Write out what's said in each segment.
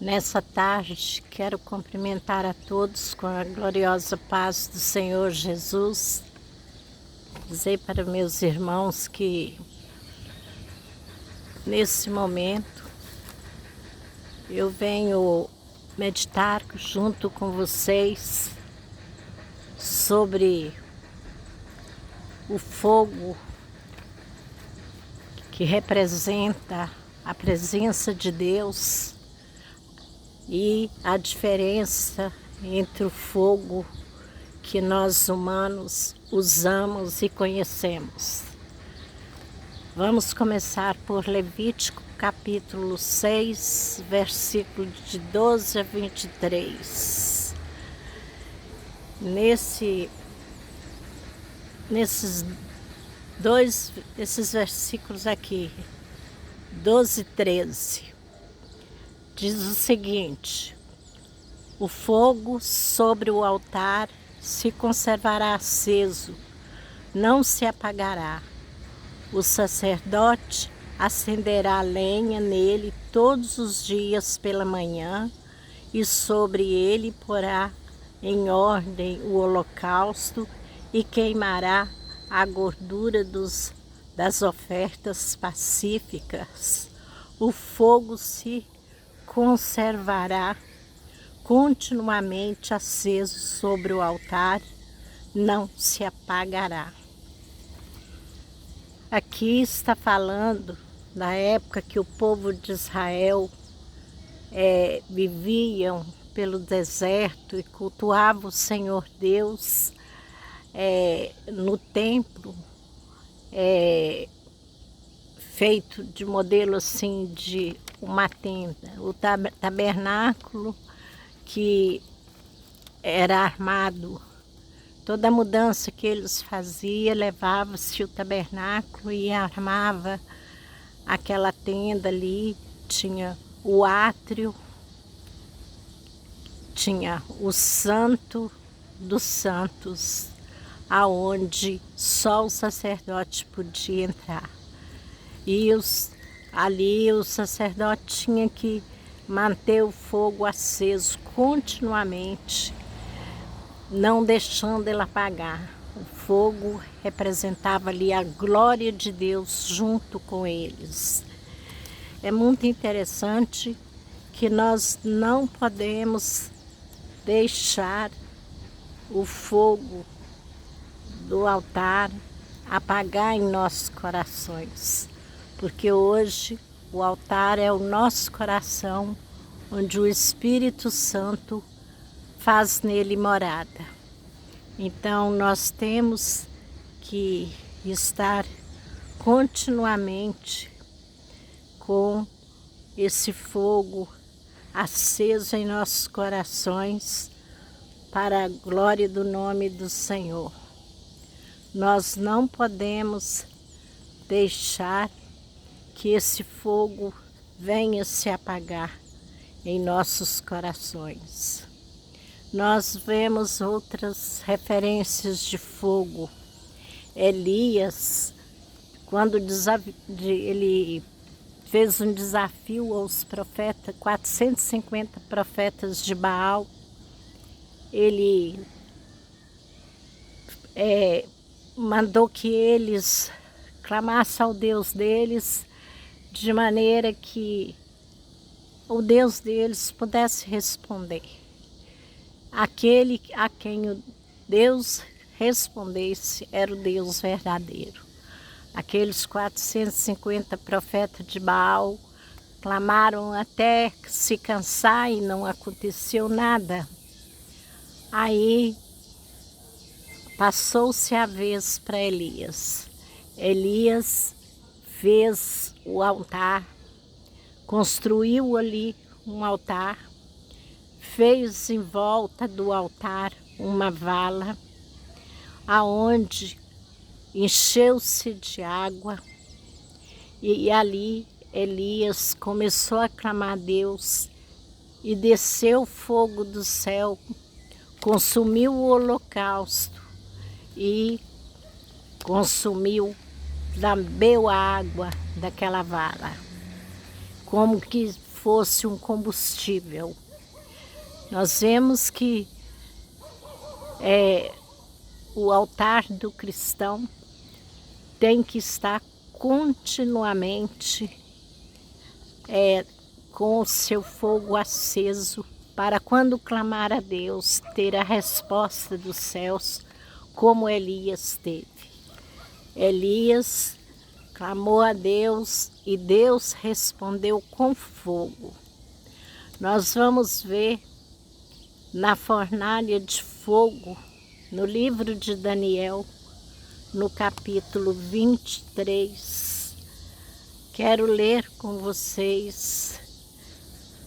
Nessa tarde, quero cumprimentar a todos com a gloriosa paz do Senhor Jesus. Dizer para meus irmãos que, nesse momento, eu venho meditar junto com vocês sobre o fogo que representa a presença de Deus e a diferença entre o fogo que nós humanos usamos e conhecemos. Vamos começar por Levítico capítulo 6, versículo de 12 a 23. Esses versículos aqui, 12 e 13, diz o seguinte: o fogo sobre o altar se conservará aceso, não se apagará. O sacerdote acenderá lenha nele todos os dias pela manhã e sobre ele porá em ordem o holocausto e queimará a gordura das ofertas pacíficas. O fogo se conservará continuamente aceso sobre o altar, não se apagará. Aqui está falando da época que o povo de Israel viviam pelo deserto e cultuavam o Senhor Deus no templo, feito de modelo assim de uma tenda. O tabernáculo que era armado, toda mudança que eles faziam, levava-se o tabernáculo e armava aquela tenda ali. Tinha o átrio, tinha o santo dos santos, aonde só o sacerdote podia entrar. E ali o sacerdote tinha que manter o fogo aceso continuamente, não deixando ele apagar. O fogo representava ali a glória de Deus junto com eles. É muito interessante que nós não podemos deixar o fogo do altar apagar em nossos corações, porque hoje o altar é o nosso coração, onde o Espírito Santo faz nele morada. Então nós temos que estar continuamente com esse fogo aceso em nossos corações para a glória do nome do Senhor. Nós não podemos deixar que esse fogo venha se apagar em nossos corações. Nós vemos outras referências de fogo. Elias, quando ele fez um desafio aos profetas, 450 profetas de Baal, ele mandou que eles clamassem ao Deus deles, de maneira que o Deus deles pudesse responder. Aquele a quem o Deus respondesse era o Deus verdadeiro. Aqueles 450 profetas de Baal clamaram até se cansar e não aconteceu nada. Aí passou-se a vez para Elias. Elias fez o altar, construiu ali um altar, fez em volta do altar uma vala, aonde encheu-se de água, e ali Elias começou a clamar a Deus e desceu fogo do céu, consumiu o holocausto e consumiu, lambeu a água daquela vala. Como que fosse um combustível. Nós vemos que o altar do cristão tem que estar continuamente com o seu fogo aceso, para quando clamar a Deus, ter a resposta dos céus, como Elias teve. Elias clamou a Deus e Deus respondeu com fogo. Nós vamos ver na fornalha de fogo, no livro de Daniel, no capítulo 23. Quero ler com vocês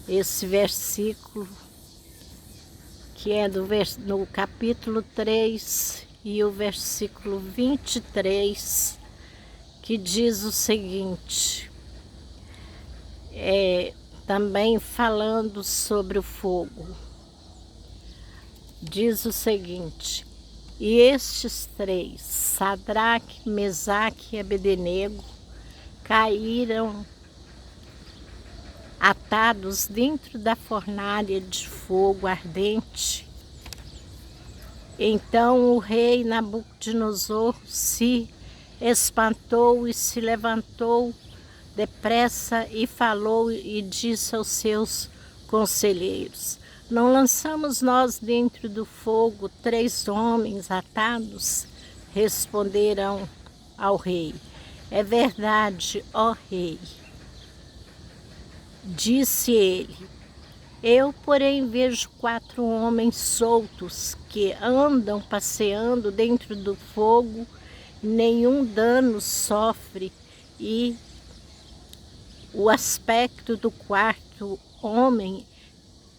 esse versículo, que é no capítulo 3 e o versículo 23, que diz o seguinte, também falando sobre o fogo. Diz o seguinte: e estes três, Sadraque, Mesaque e Abdenego, caíram atados dentro da fornalha de fogo ardente. Então o rei Nabucodonosor se espantou e se levantou depressa e falou e disse aos seus conselheiros: não lançamos nós dentro do fogo 3 homens atados? Responderam ao rei: é verdade, ó rei. Disse ele: eu, porém, vejo 4 homens soltos que andam passeando dentro do fogo, nenhum dano sofre, e o aspecto do 4º homem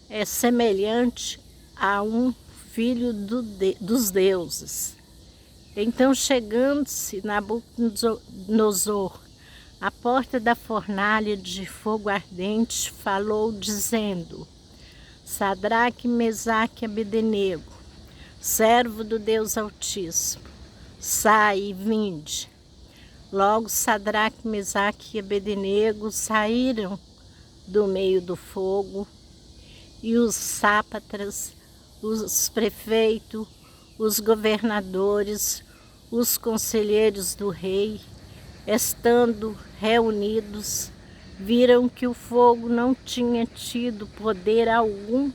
é semelhante a um filho dos deuses. Então, chegando-se Nabucodonosor à porta da fornalha de fogo ardente, falou dizendo: Sadraque, Mesaque e Abdenego, servo do Deus Altíssimo, sai e vinde. Logo Sadraque, Mesaque e Abdenego saíram do meio do fogo, e os sátrapas, os prefeitos, os governadores, os conselheiros do rei, estando reunidos, viram que o fogo não tinha tido poder algum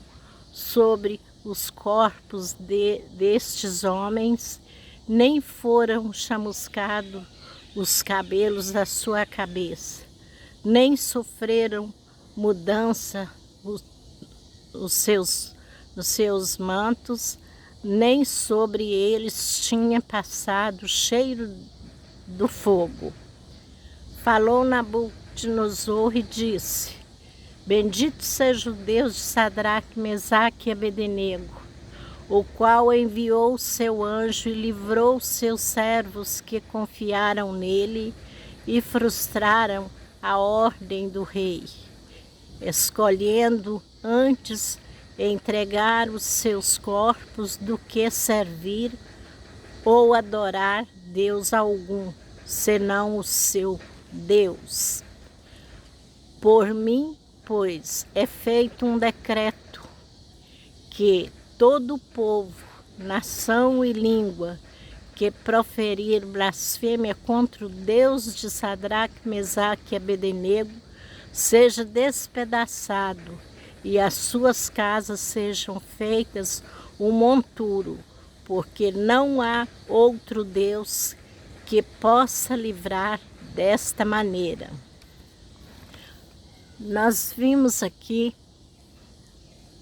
sobre os corpos destes homens, nem foram chamuscados os cabelos da sua cabeça, nem sofreram mudança nos seus mantos, nem sobre eles tinha passado o cheiro do fogo. Falou Nabucodonosor e disse: bendito seja o Deus de Sadraque, Mesaque e Abdenego, o qual enviou o seu anjo e livrou seus servos que confiaram nele e frustraram a ordem do rei, escolhendo antes entregar os seus corpos do que servir ou adorar Deus algum, senão o seu Deus. Por mim, pois, é feito um decreto que todo povo, nação e língua que proferir blasfêmia contra o Deus de Sadraque, Mesaque e Abdenego seja despedaçado e as suas casas sejam feitas um monturo, porque não há outro Deus que possa livrar desta maneira. Nós vimos aqui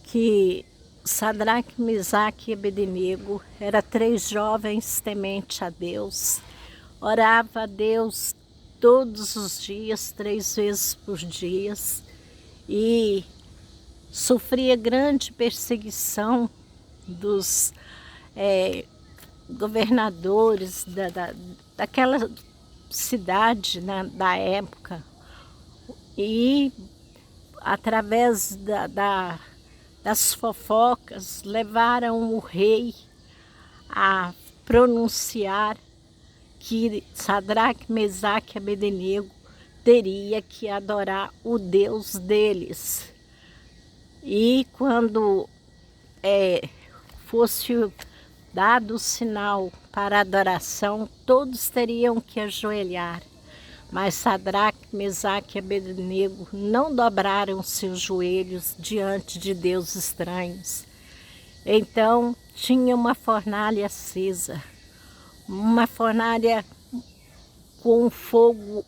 que Sadraque, Mesaque e Abdenego eram 3 jovens tementes a Deus, orava a Deus todos os dias, 3 vezes por dia, e sofria grande perseguição dos governadores daquela cidade, né, da época, e através das fofocas levaram o rei a pronunciar que Sadraque, Mesaque e Abdenego teria que adorar o Deus deles. E quando fosse dado o sinal para adoração, todos teriam que ajoelhar. Mas Sadraque, Mesaque e Abednego não dobraram seus joelhos diante de deuses estranhos. Então tinha uma fornalha acesa, uma fornalha com fogo,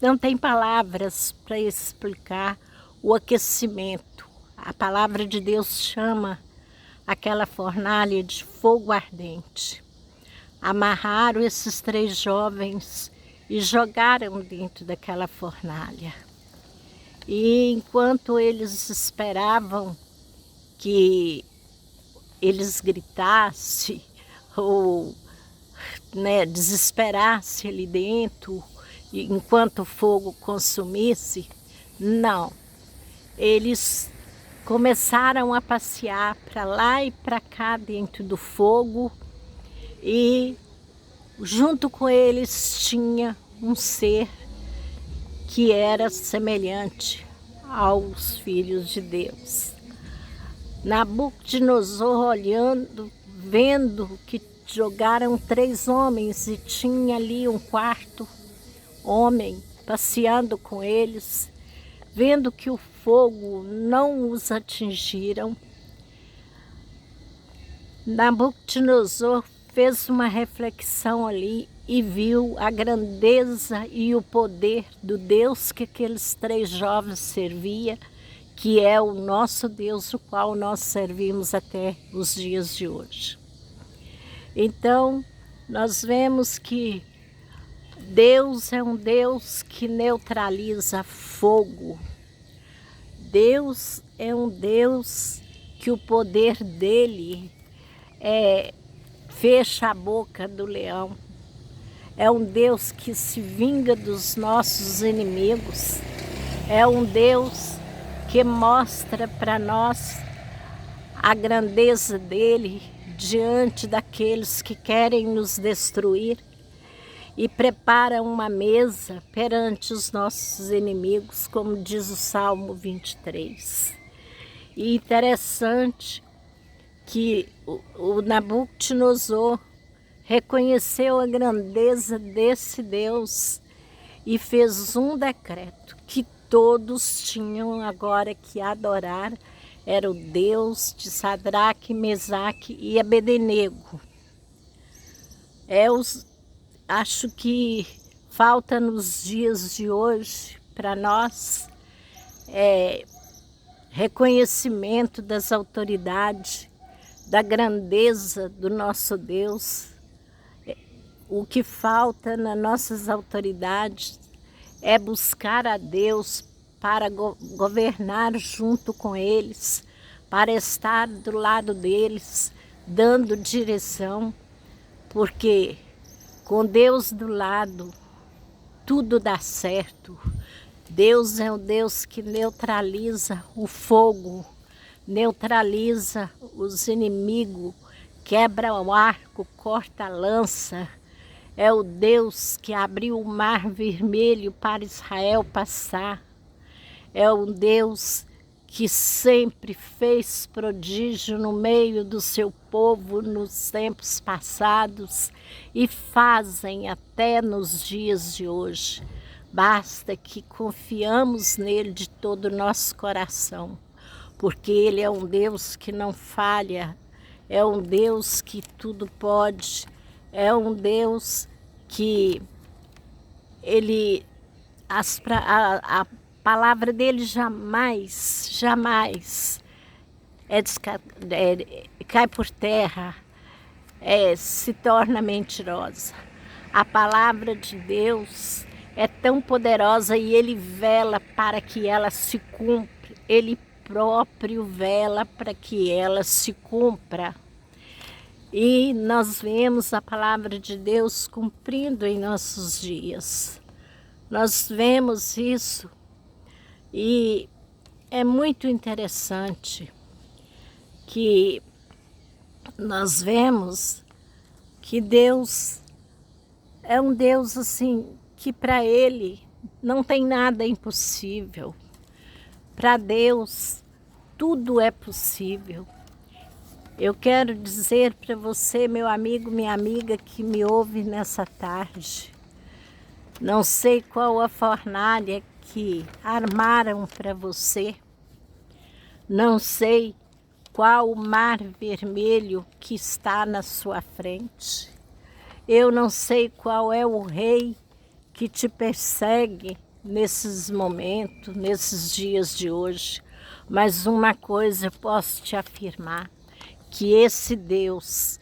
não tem palavras para explicar o aquecimento. A palavra de Deus chama aquela fornalha de fogo ardente. Amarraram esses 3 jovens e jogaram dentro daquela fornalha. E enquanto eles esperavam que eles gritassem ou desesperassem ali dentro, enquanto o fogo consumisse, não. Eles começaram a passear para lá e para cá dentro do fogo, e junto com eles tinha um ser que era semelhante aos filhos de Deus. Nabucodonosor, olhando, vendo que jogaram 3 homens e tinha ali um 4º homem passeando com eles, vendo que o fogo não os atingiram, Nabucodonosor fez uma reflexão ali e viu a grandeza e o poder do Deus que aqueles 3 jovens serviam, que é o nosso Deus, o qual nós servimos até os dias de hoje. Então, nós vemos que Deus é um Deus que neutraliza fogo. Deus é um Deus que o poder dele fecha a boca do leão. É um Deus que se vinga dos nossos inimigos. É um Deus que mostra para nós a grandeza dele diante daqueles que querem nos destruir, e prepara uma mesa perante os nossos inimigos, como diz o Salmo 23. E interessante que o Nabucodonosor reconheceu a grandeza desse Deus e fez um decreto que todos tinham agora que adorar, era o Deus de Sadraque, Mesaque e Abednego. Acho que falta nos dias de hoje para nós reconhecimento das autoridades, da grandeza do nosso Deus. O que falta nas nossas autoridades é buscar a Deus para governar junto com eles, para estar do lado deles, dando direção, porque com Deus do lado, tudo dá certo. Deus é um Deus que neutraliza o fogo, neutraliza os inimigos, quebra o arco, corta a lança. É o Deus que abriu o mar vermelho para Israel passar. É um Deus que sempre fez prodígio no meio do seu povo nos tempos passados e fazem até nos dias de hoje. Basta que confiamos nele de todo o nosso coração, porque ele é um Deus que não falha, é um Deus que tudo pode, é um Deus que a palavra dele jamais cai por terra, se torna mentirosa. A palavra de Deus é tão poderosa e ele vela para que ela se cumpra. Ele próprio vela para que ela se cumpra. E nós vemos a palavra de Deus cumprindo em nossos dias. Nós vemos isso e é muito interessante que nós vemos que Deus é um Deus assim que para Ele não tem nada impossível. Para Deus tudo é possível. Eu quero dizer para você, meu amigo, minha amiga que me ouve nessa tarde, não sei qual a fornalha que armaram para você, não sei qual o mar vermelho que está na sua frente, eu não sei qual é o rei que te persegue nesses momentos, nesses dias de hoje, mas uma coisa eu posso te afirmar, que esse Deus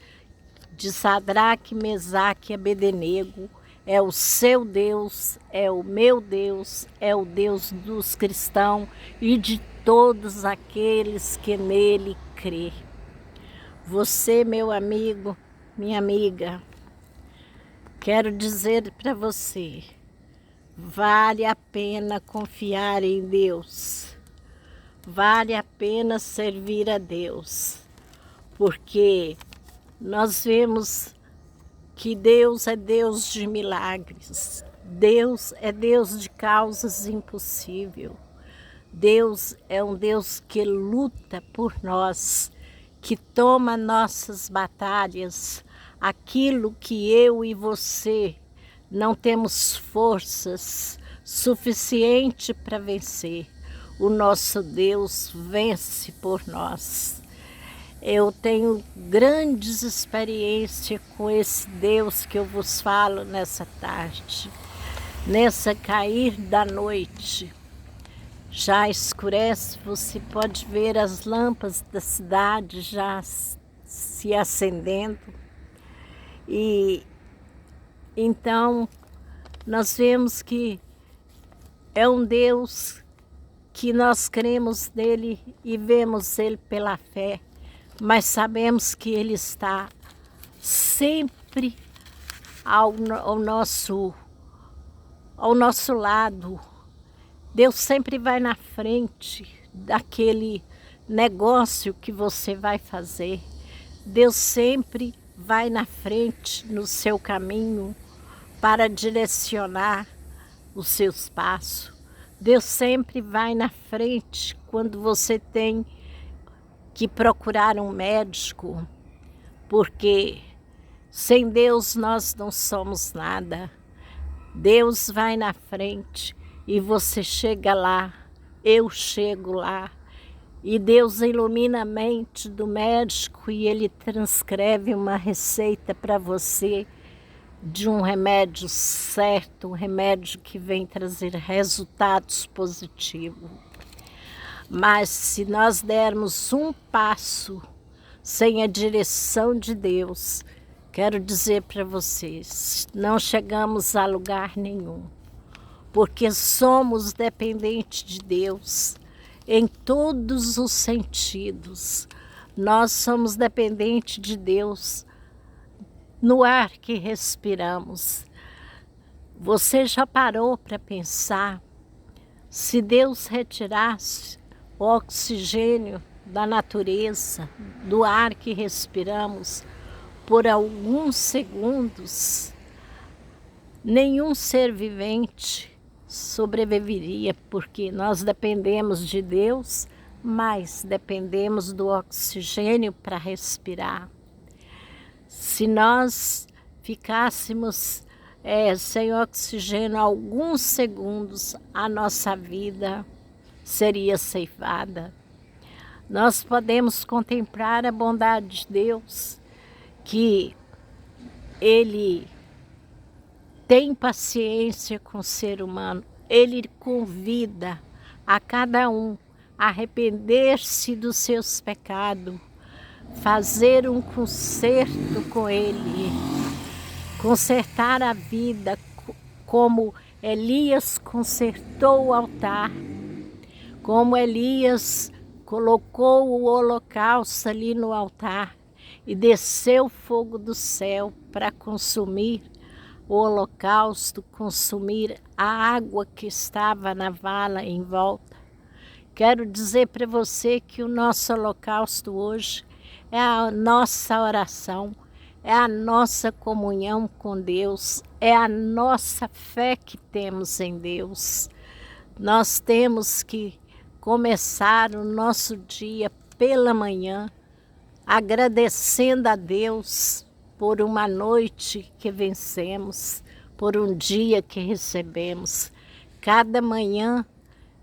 de Sadraque, Mesaque e Abednego é o seu Deus, é o meu Deus, é o Deus dos cristãos e de todos aqueles que nele crê. Você, meu amigo, minha amiga, quero dizer para você, vale a pena confiar em Deus, vale a pena servir a Deus, porque nós vemos que Deus é Deus de milagres, Deus é Deus de causas impossíveis, Deus é um Deus que luta por nós, que toma nossas batalhas, aquilo que eu e você não temos forças suficiente para vencer, o nosso Deus vence por nós. Eu tenho grandes experiências com esse Deus que eu vos falo nessa tarde. Nessa cair da noite, já escurece, você pode ver as lâmpadas da cidade já se acendendo. E então nós vemos que é um Deus que nós cremos nele e vemos ele pela fé. Mas sabemos que Ele está sempre ao nosso lado. Deus sempre vai na frente daquele negócio que você vai fazer. Deus sempre vai na frente no seu caminho para direcionar os seus passos. Deus sempre vai na frente quando você tem que procurar um médico, porque sem Deus nós não somos nada. Deus vai na frente e você chega lá, eu chego lá, e Deus ilumina a mente do médico e ele transcreve uma receita para você de um remédio certo, um remédio que vem trazer resultados positivos. Mas se nós dermos um passo sem a direção de Deus, quero dizer para vocês, não chegamos a lugar nenhum, porque somos dependentes de Deus em todos os sentidos. Nós somos dependentes de Deus no ar que respiramos. Você já parou para pensar, se Deus retirasse o oxigênio da natureza, do ar que respiramos, por alguns segundos, nenhum ser vivente sobreviveria, porque nós dependemos de Deus, mas dependemos do oxigênio para respirar. Se nós ficássemos sem oxigênio alguns segundos, a nossa vida seria ceifada. Nós podemos contemplar a bondade de Deus, que Ele tem paciência com o ser humano. Ele convida a cada um a arrepender-se dos seus pecados, fazer um conserto com Ele, consertar a vida como Elias consertou o altar, como Elias colocou o holocausto ali no altar e desceu fogo do céu para consumir o holocausto, consumir a água que estava na vala em volta. Quero dizer para você que o nosso holocausto hoje é a nossa oração, é a nossa comunhão com Deus, é a nossa fé que temos em Deus. Nós temos que começar o nosso dia pela manhã, agradecendo a Deus por uma noite que vencemos, por um dia que recebemos. Cada manhã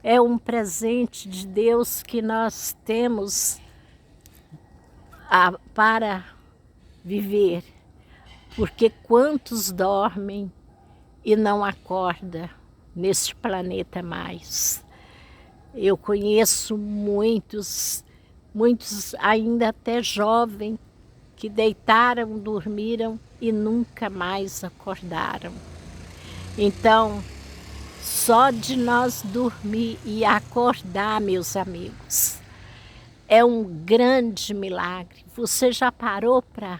é um presente de Deus que nós temos para viver, porque quantos dormem e não acordam neste planeta mais. Eu conheço muitos ainda até jovens, que deitaram, dormiram e nunca mais acordaram. Então, só de nós dormir e acordar, meus amigos, é um grande milagre. Você já parou para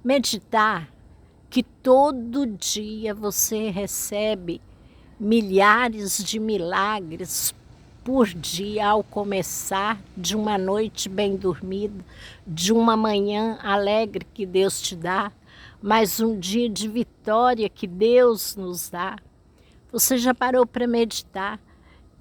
meditar que todo dia você recebe milhares de milagres por dia ao começar de uma noite bem dormida, de uma manhã alegre que Deus te dá, mais um dia de vitória que Deus nos dá? Você já parou para meditar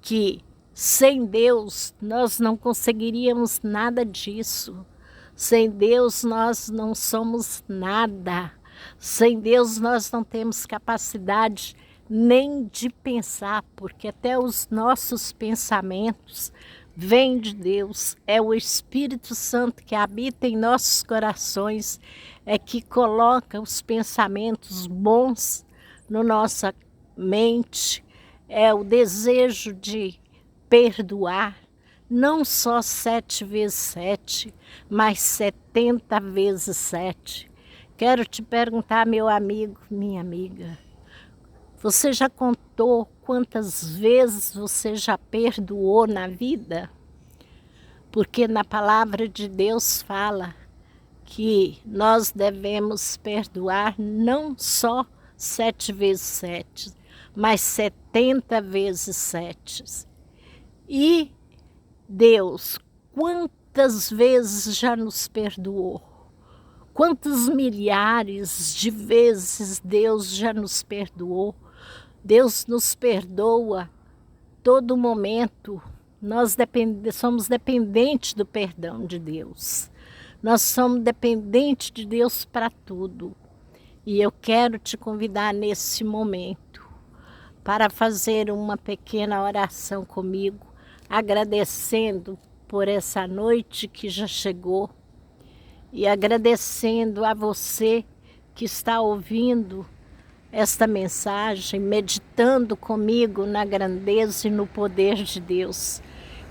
que sem Deus nós não conseguiríamos nada disso? Sem Deus nós não somos nada. Sem Deus nós não temos capacidade nem de pensar, porque até os nossos pensamentos vêm de Deus. É o Espírito Santo que habita em nossos corações, é que coloca os pensamentos bons na nossa mente, é o desejo de perdoar, não só 7 vezes 7, mas 70 vezes 7. Quero te perguntar, meu amigo, minha amiga, você já contou quantas vezes você já perdoou na vida? Porque na palavra de Deus fala que nós devemos perdoar não só 7 vezes 7, mas 70 vezes 7. E Deus, quantas vezes já nos perdoou? Quantas milhares de vezes Deus já nos perdoou? Deus nos perdoa todo momento. Nós somos dependentes do perdão de Deus. Nós somos dependentes de Deus para tudo. E eu quero te convidar nesse momento para fazer uma pequena oração comigo, agradecendo por essa noite que já chegou e agradecendo a você que está ouvindo esta mensagem, meditando comigo na grandeza e no poder de Deus.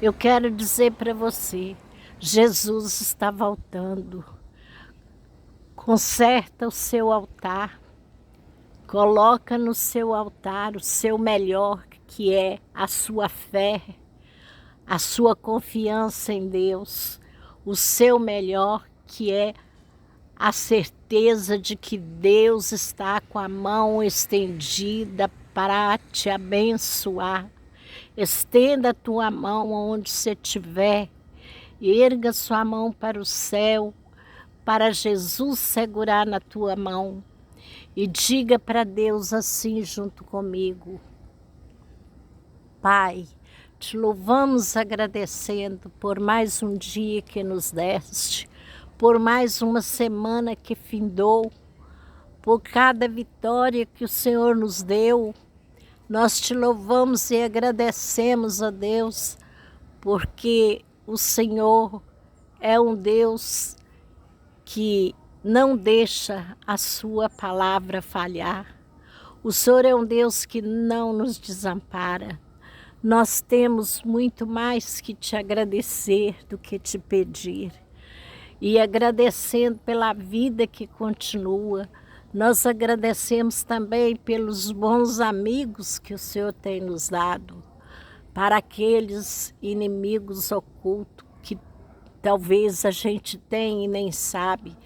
Eu quero dizer para você, Jesus está voltando. Conserta o seu altar, coloca no seu altar o seu melhor, que é a sua fé, a sua confiança em Deus, o seu melhor, que é a certeza de que Deus está com a mão estendida para te abençoar. Estenda a tua mão onde você estiver, erga sua mão para o céu, para Jesus segurar na tua mão e diga para Deus assim junto comigo: Pai, te louvamos agradecendo por mais um dia que nos deste, por mais uma semana que findou, por cada vitória que o Senhor nos deu. Nós te louvamos e agradecemos a Deus, porque o Senhor é um Deus que não deixa a sua palavra falhar. O Senhor é um Deus que não nos desampara. Nós temos muito mais que te agradecer do que te pedir. E agradecendo pela vida que continua, nós agradecemos também pelos bons amigos que o Senhor tem nos dado, para aqueles inimigos ocultos que talvez a gente tenha e nem sabe.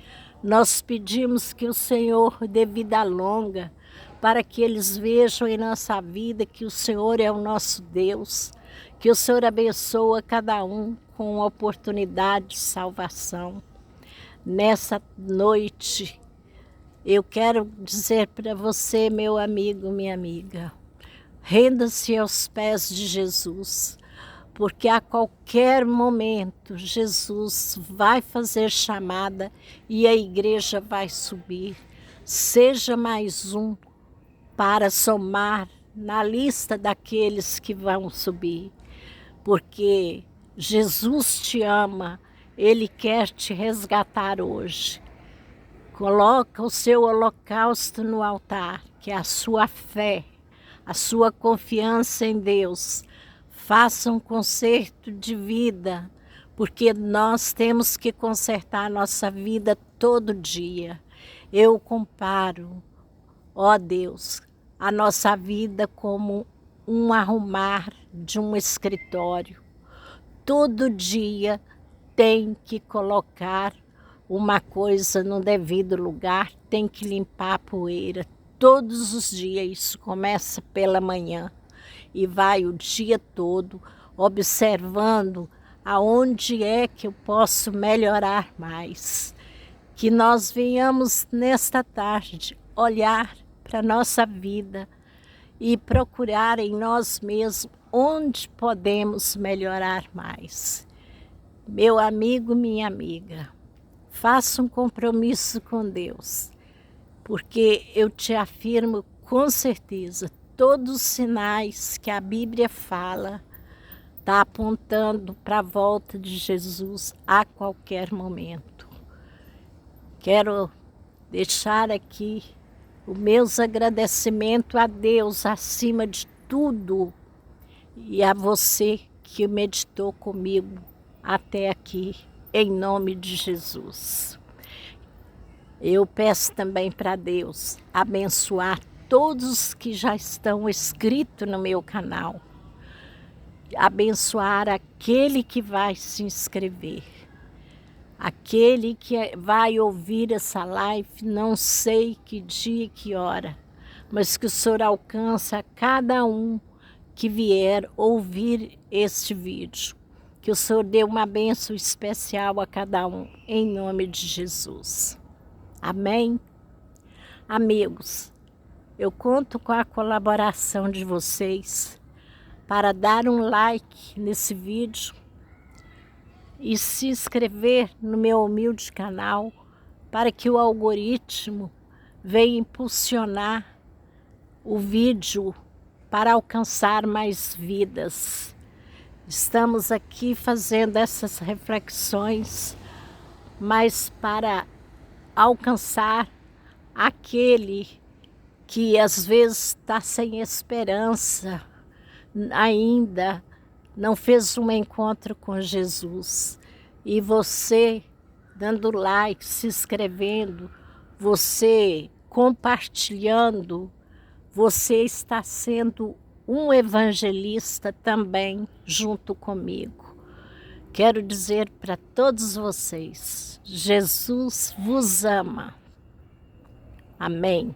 Nós pedimos que o Senhor dê vida longa, para que eles vejam em nossa vida que o Senhor é o nosso Deus, que o Senhor abençoa cada um com oportunidade de salvação. nessa noite, eu quero dizer para você, meu amigo, minha amiga, renda-se aos pés de Jesus, porque a qualquer momento Jesus vai fazer chamada e a igreja vai subir. Seja mais um para somar na lista daqueles que vão subir, porque Jesus te ama, Ele quer te resgatar hoje. Coloca o seu holocausto no altar, que é a sua fé, a sua confiança em Deus. Faça um conserto de vida, porque nós temos que consertar a nossa vida todo dia. Eu comparo, ó Deus, a nossa vida como um arrumar de um escritório. Todo dia tem que colocar uma coisa no devido lugar, tem que limpar a poeira. Todos os dias, isso começa pela manhã e vai o dia todo observando aonde é que eu posso melhorar mais. Que nós venhamos nesta tarde olhar para a nossa vida e procurar em nós mesmos onde podemos melhorar mais. Meu amigo, minha amiga, faça um compromisso com Deus, porque eu te afirmo com certeza, todos os sinais que a Bíblia fala está apontando para a volta de Jesus a qualquer momento. Quero deixar aqui os meus agradecimentos a Deus acima de tudo e a você que meditou comigo até aqui, em nome de Jesus. Eu peço também para Deus abençoar todos que já estão inscritos no meu canal. Abençoar aquele que vai se inscrever. Aquele que vai ouvir essa live, não sei que dia e que hora, mas que o Senhor alcance a cada um que vier ouvir este vídeo. Que o Senhor dê uma bênção especial a cada um, em nome de Jesus. Amém? Amigos, eu conto com a colaboração de vocês para dar um like nesse vídeo e se inscrever no meu humilde canal para que o algoritmo venha impulsionar o vídeo para alcançar mais vidas. Estamos aqui fazendo essas reflexões, mas para alcançar aquele que às vezes está sem esperança, ainda não fez um encontro com Jesus. E você dando like, se inscrevendo, você compartilhando, você está sendo um evangelista também junto comigo. Quero dizer para todos vocês, Jesus vos ama. Amém.